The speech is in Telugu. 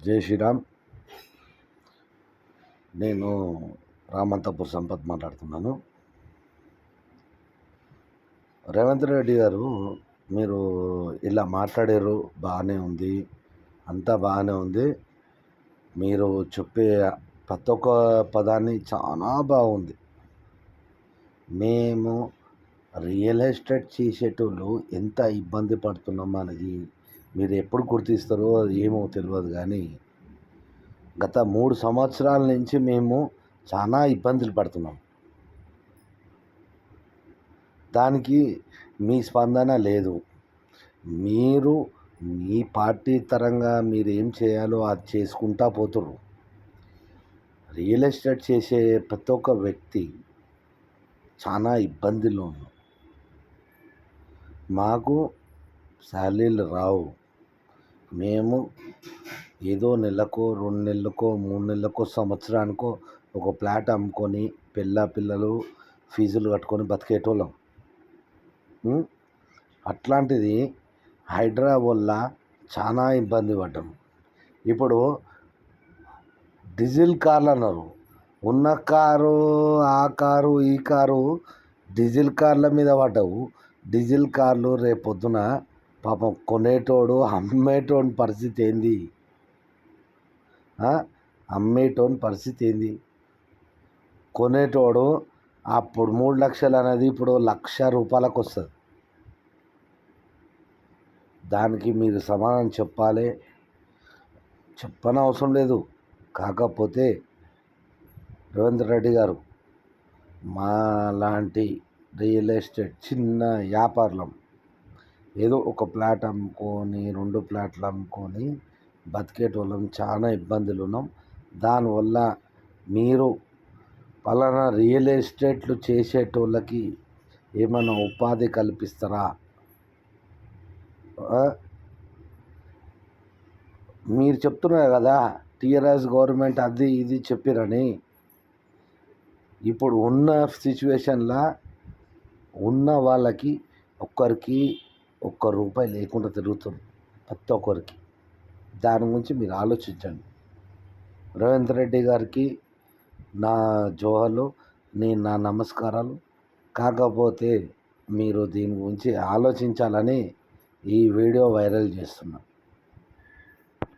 జై శ్రీరామ్. నేను రామంతపూర్ సంపత్ మాట్లాడుతున్నాను. రేవంత్ రెడ్డి గారు, మీరు ఇలా మాట్లాడారు, బాగానే ఉంది, అంతా బాగానే ఉంది. మీరు చెప్పే ప్రతి ఒక్క పదాన్ని చాలా బాగుంది. మేము రియల్ ఎస్టేట్ చేసేటోళ్ళు ఎంత ఇబ్బంది పడుతున్నాం అనేది మీరు ఎప్పుడు గుర్తిస్తారో ఏమో తెలియదు, కానీ గత 3 సంవత్సరాల నుంచి మేము చాలా ఇబ్బందులు పడుతున్నాం. దానికి మీ స్పందన లేదు. మీరు మీ పార్టీ తరంగా మీరు ఏం చేయాలో అది చేసుకుంటా పోతుర్రు. రియల్ ఎస్టేట్ చేసే ప్రతి ఒక్క వ్యక్తి చాలా ఇబ్బందుల్లో ఉన్నాం. మాకు శాలరీలు రావు. మేము ఏదో నెలకో 2 నెలలకో 3 నెలలకో సంవత్సరానికో ఒక ప్లాట్ అమ్ముకొని పిల్లలు ఫీజులు కట్టుకొని బతికేటోళ్ళం. అట్లాంటిది హైడ్రా వల్ల చాలా ఇబ్బంది పడ్డాం. ఇప్పుడు డీజిల్ కార్లు అన్నారు. ఉన్న కారు, ఆ కారు, ఈ కారు డీజిల్ కార్ల మీద పడ్డావు. డీజిల్ కార్లు రేపొద్దున పాపం కొనేటోడు అమ్మేటోని పరిస్థితి ఏంది? అమ్మేటోని పరిస్థితి ఏంది? కొనేటోడు అప్పుడు 3 లక్షలు అనేది ఇప్పుడు 1,00,000 రూపాయలకు వస్తుంది. దానికి మీరు సమాధానం చెప్పాలి. చెప్పనవసరం లేదు. కాకపోతే రేవంత్ రెడ్డి గారు, మా లాంటి రియల్ ఎస్టేట్ చిన్న వ్యాపారులం, ఏదో ఒక ప్లాట్ అమ్ముకొని 2 ప్లాట్లు అమ్ముకొని బతికేటోళ్ళం, చాలా ఇబ్బందులు ఉన్నాం. దానివల్ల మీరు పలానా రియల్ ఎస్టేట్లు చేసేటోళ్ళకి ఏమైనా ఉపాధి కల్పిస్తారా? మీరు చెప్తున్నారు కదా టీఆర్ఎస్ గవర్నమెంట్ అది ఇది చెప్పిరని. ఇప్పుడు ఉన్న సిచ్యువేషన్లో ఉన్న వాళ్ళకి ఒక్కరికి ₹1 లేకుండా తిరుగుతుంది ప్రతి ఒక్కరికి. దాని గురించి మీరు ఆలోచించండి. రేవంత్ రెడ్డి గారికి నా జోహార్లు, నా నమస్కారాలు. కాకపోతే మీరు దీని గురించి ఆలోచించాలని ఈ వీడియో వైరల్ చేస్తున్నా.